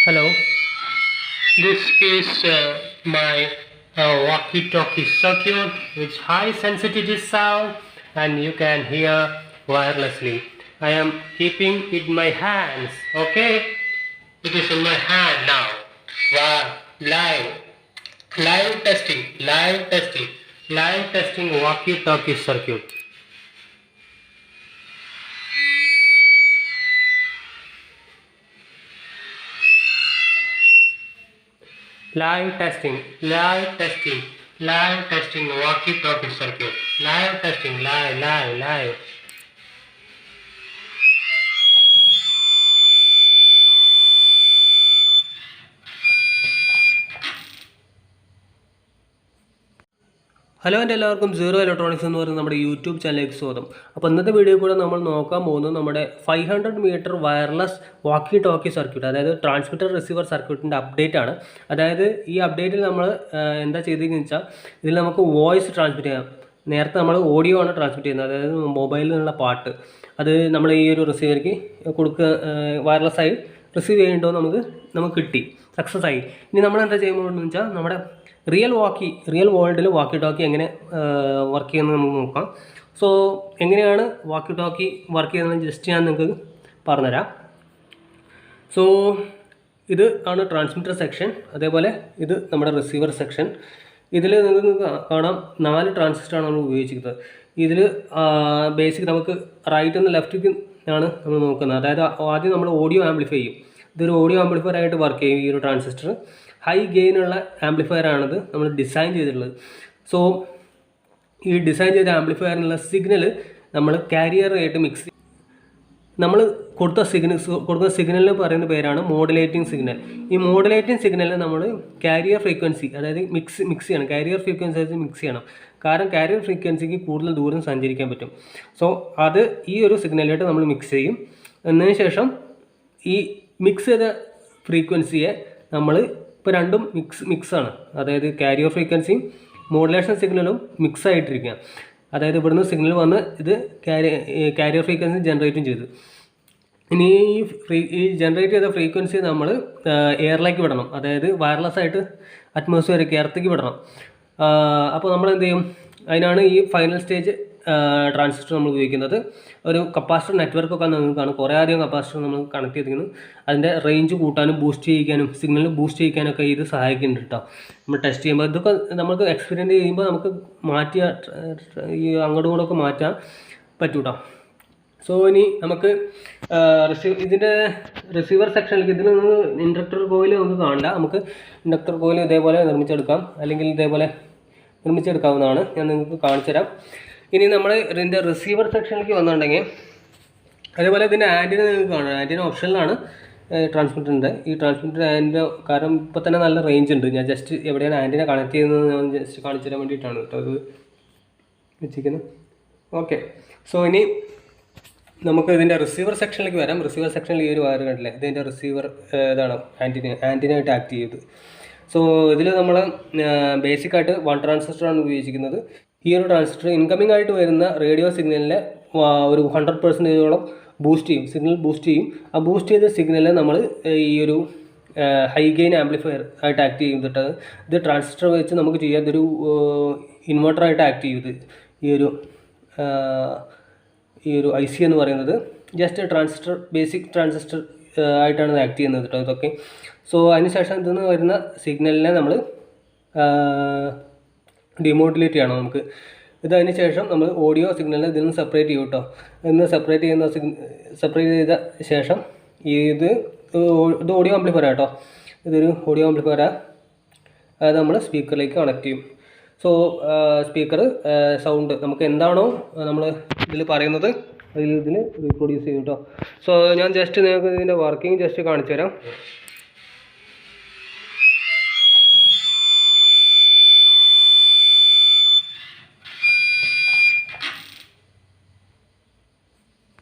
Hello, this is my walkie talkie circuit with high sensitivity sound and you can hear wirelessly. I am keeping it in my hands, okay? It is in my hand now. Wow, live testing walkie talkie circuit. Live testing, walkie talkie circuit. Live testing, live. Hello എൻ്റെ എല്ലാവർക്കും zero electronics എന്ന് പറയുന്ന നമ്മുടെ YouTube ചാനലിലേക്ക് സ്വാഗതം. അപ്പോൾ ഇന്നത്തെ video കൂടെ നമ്മൾ നോക്കാൻ പോകുന്നത് നമ്മുടെ 500 meter wireless walkie talkie circuit, അതായത് ട്രാൻസ്മിറ്റർ റിസീവർ സർക്യൂട്ടിൻ്റെ അപ്ഡേറ്റ് ആണ്. അതായത് ഈ അപ്ഡേറ്റിൽ നമ്മൾ എന്താ ചെയ്തതെന്ന് വെച്ചാൽ ഇതിൽ നമുക്ക് വോയിസ് ട്രാൻസ്മിറ്റ് ചെയ്യാം. നേരത്തെ നമ്മൾ ഓഡിയോ ആണ് ട്രാൻസ്മിറ്റ് ചെയ്യുന്നത്, അതായത് മൊബൈലിൽ നിന്നുള്ള പാട്ട് അത് നമ്മൾ ഈ ഒരു റിസീവർക്ക് വയർലെസ് ആയി റിസീവ് ചെയ്യേണ്ടോ നമുക്ക് കിട്ടി, സക്സസ് ആയി. ഇനി നമ്മൾ എന്താ ചെയ്യുന്നതെന്ന് വെച്ചാൽ നമ്മുടെ റിയൽ വേൾഡിൽ വാക്കി ടോക്കി എങ്ങനെ വർക്ക് ചെയ്യുന്നത് നമുക്ക് നോക്കാം. സോ എങ്ങനെയാണ് വാക്കി ടോക്കി വർക്ക് ചെയ്യുന്നത് ജസ്റ്റ് ഞാൻ നിങ്ങൾക്ക് പറഞ്ഞുതരാം. സോ ഇത് ആണ് ട്രാൻസ്മിറ്റർ സെക്ഷൻ, അതേപോലെ ഇത് നമ്മുടെ റിസീവർ സെക്ഷൻ. ഇതിൽ നിങ്ങൾക്ക് കാണാം 4 ട്രാൻസിസ്റ്ററാണ് നമ്മൾ ഉപയോഗിച്ചിരിക്കുന്നത്. ഇതിൽ ബേസിക് നമുക്ക് റൈറ്റിൽ നിന്ന് ലെഫ്റ്റിൽ ആണ് നമ്മൾ നോക്കുന്നത്. അതായത് ആദ്യം നമ്മൾ ഓഡിയോ ആംപ്ലിഫൈ ചെയ്യും. ഇതൊരു ഓഡിയോ ആംപ്ലിഫയർ ആയിട്ട് വർക്ക് ചെയ്യും. ഈ ഒരു ട്രാൻസിസ്റ്റർ ഹൈ ഗെയിനുള്ള ആംപ്ലിഫയർ ആണിത് നമ്മൾ ഡിസൈൻ ചെയ്തിട്ടുള്ളത്. സോ ഈ ഡിസൈൻ ചെയ്ത ആംപ്ലിഫയറിനുള്ള സിഗ്നൽ നമ്മൾ കാരിയറായിട്ട് നമ്മൾ കൊടുക്കുന്ന സിഗ്നലിന് പറയുന്ന പേരാണ് മോഡുലേറ്റിംഗ് സിഗ്നൽ. ഈ മോഡുലേറ്റിംഗ് സിഗ്നലിൽ നമ്മൾ കാരിയർ ഫ്രീക്വൻസി, അതായത് മിക്സ് ചെയ്യണം. കാരിയർ ഫ്രീക്വൻസി ആയിട്ട് മിക്സ് ചെയ്യണം. കാരണം കാരിയർ ഫ്രീക്വൻസിക്ക് കൂടുതൽ ദൂരം സഞ്ചരിക്കാൻ പറ്റും. സോ അത് ഈ ഒരു സിഗ്നലായിട്ട് നമ്മൾ മിക്സ് ചെയ്യും. എന്നതിന് ശേഷം ഈ മിക്സ് ചെയ്ത ഫ്രീക്വൻസിയെ നമ്മൾ ഇപ്പോൾ രണ്ടും മിക്സാണ്, അതായത് കാരിയർ ഫ്രീക്വൻസിയും മോഡുലേഷൻ സിഗ്നലും മിക്സ് ആയിട്ടിരിക്കുക. അതായത് ഇവിടുന്ന് സിഗ്നൽ വന്ന് ഇത് കാരിയർ ഫ്രീക്വൻസി ജനറേറ്റും ചെയ്തു. ഇനി ഈ ജനറേറ്റ് ചെയ്ത ഫ്രീക്വൻസി നമ്മൾ എയറിലേക്ക് വിടണം, അതായത് വയർലെസ് ആയിട്ട് അറ്റ്മോസ്ഫിയറിലേക്ക് എർത്തേക്ക് വിടണം. അപ്പോൾ നമ്മൾ എന്ത് ചെയ്യും, അതിനാണ് ഈ ഫൈനൽ സ്റ്റേജ് ട്രാൻസിസ്റ്റർ നമ്മൾ ഉപയോഗിക്കുന്നത്. ഒരു കപ്പാസിറ്റർ നെറ്റ്വർക്കൊക്കെ നമുക്ക് കാണും, കുറേ അധികം കപ്പാസിറ്റർ നമ്മൾ കണക്ട് ചെയ്തിരിക്കുന്നു. അതിൻ്റെ റേഞ്ച് കൂട്ടാനും ബൂസ്റ്റ് ചെയ്യിക്കാനും സിഗ്നൽ ബൂസ്റ്റ് ചെയ്യിക്കാനൊക്കെ ഇത് സഹായിക്കുന്നുണ്ട് കേട്ടോ. നമ്മൾ ടെസ്റ്റ് ചെയ്യുമ്പോൾ ഇതൊക്കെ നമുക്ക് എക്സ്പീരിയൻസ് ചെയ്യുമ്പോൾ നമുക്ക് ഈ അങ്ങോട്ടും ഇങ്ങോട്ടൊക്കെ മാറ്റാൻ പറ്റും കേട്ടോ. സോ ഇനി നമുക്ക് ഇതിൻ്റെ റിസീവർ സെക്ഷനിലേക്ക് ഇതിൽ നിന്ന് ഇൻഡക്ടർ കോയിൽ നമുക്ക് കാണണ്ട. നമുക്ക് ഇൻഡക്ടർ കോയിൽ ഇതേപോലെ നിർമ്മിച്ചെടുക്കാം, അല്ലെങ്കിൽ ഇതേപോലെ നിർമ്മിച്ചെടുക്കാവുന്നതാണ്. ഞാൻ നിങ്ങൾക്ക് കാണിച്ചു തരാം. ഇനി നമ്മൾ ഇതിൻ്റെ റിസീവർ സെക്ഷനിലേക്ക് വന്നിട്ടുണ്ടെങ്കിൽ അതേപോലെ ഇതിൻ്റെ ആൻറ്റിന നിങ്ങൾക്ക് കാണാം. ആൻറ്റിന ഓപ്ഷനിലാണ് ട്രാൻസ്മിറ്ററിൻ്റെ. ഈ ട്രാൻസ്മിറ്റർ ആൻറ്റിന കാരണം ഇപ്പോൾ തന്നെ നല്ല റേഞ്ച് ഉണ്ട്. ഞാൻ ജസ്റ്റ് എവിടെയാണ് ആൻറ്റിന കണക്ട് ചെയ്യുന്നത് ഞാൻ ജസ്റ്റ് കാണിച്ചു തരാൻ വേണ്ടിയിട്ടാണ് കേട്ടോ അത് വെച്ചിരിക്കുന്നത്. ഓക്കെ, സോ ഇനി നമുക്ക് ഇതിൻ്റെ റിസീവർ സെക്ഷനിലേക്ക് വരാം. റിസീവർ സെക്ഷനിൽ ഈ ഒരു വയർ കണ്ടില്ലേ, ഇതിൻ്റെ റിസീവർ ഇതാണ് ആൻറ്റിനായിട്ട് ആക്ട് ചെയ്തത്. സോ ഇതിൽ നമ്മൾ ബേസിക്കായിട്ട് 1 ട്രാൻസിസ്റ്ററാണ് ഉപയോഗിച്ചിരിക്കുന്നത്. ഈ ഒരു ട്രാൻസിസ്റ്റർ ഇൻകമിംഗ് ആയിട്ട് വരുന്ന റേഡിയോ സിഗ്നലിനെ ഒരു 100% ബൂസ്റ്റ് ചെയ്യും, സിഗ്നൽ ബൂസ്റ്റ് ചെയ്യും. ആ ബൂസ്റ്റ് ചെയ്ത സിഗ്നലിനെ നമ്മൾ ഈ ഒരു ഹൈ ഗെയിൻ ആംപ്ലിഫയർ ആയിട്ട് ആക്ട് ചെയ്തിട്ട് ഇത് ട്രാൻസിസ്റ്റർ വെച്ച് നമുക്ക് ചെയ്യാം. ഇതൊരു ഇൻവെർട്ടറായിട്ട് ആക്ട് ചെയ്തത് ഈ ഒരു IC എന്ന് പറയുന്നത് ജസ്റ്റ് ട്രാൻസിസ്റ്റർ ബേസിക് ട്രാൻസിസ്റ്റർ ആയിട്ടാണ് ഇത് ആക്ട് ചെയ്യുന്നത് കേട്ടോ ഇതൊക്കെ. സോ അതിനുശേഷം ഇതിൽ വരുന്ന സിഗ്നലിനെ നമ്മൾ ഡിമോഡുലേറ്റ് ചെയ്യണം നമുക്ക്. അതിന് ശേഷം നമ്മൾ ഓഡിയോ സിഗ്നലിനെ ഇതിൽ നിന്ന് സെപ്പറേറ്റ് ചെയ്യും കേട്ടോ. സെപ്പറേറ്റ് ചെയ്ത ശേഷം ഇത് ഓഡിയോ ആംപ്ലിഫയർ കേട്ടോ. ഇതൊരു ഓഡിയോ ആംപ്ലിഫയറാണ്. അത് നമ്മൾ സ്പീക്കറിലേക്ക് കണക്ട് ചെയ്യും. സോ സ്പീക്കർ സൗണ്ട് നമുക്ക് എന്താണോ നമ്മൾ ഇതിൽ പറയുന്നത് ഇതിൽ റീപ്രൊഡ്യൂസ് ചെയ്യും കേട്ടോ. സോ ഞാൻ ജസ്റ്റ് നിങ്ങൾക്ക് ഇതിൻ്റെ വർക്കിംഗ് ജസ്റ്റ് കാണിച്ചു തരാം.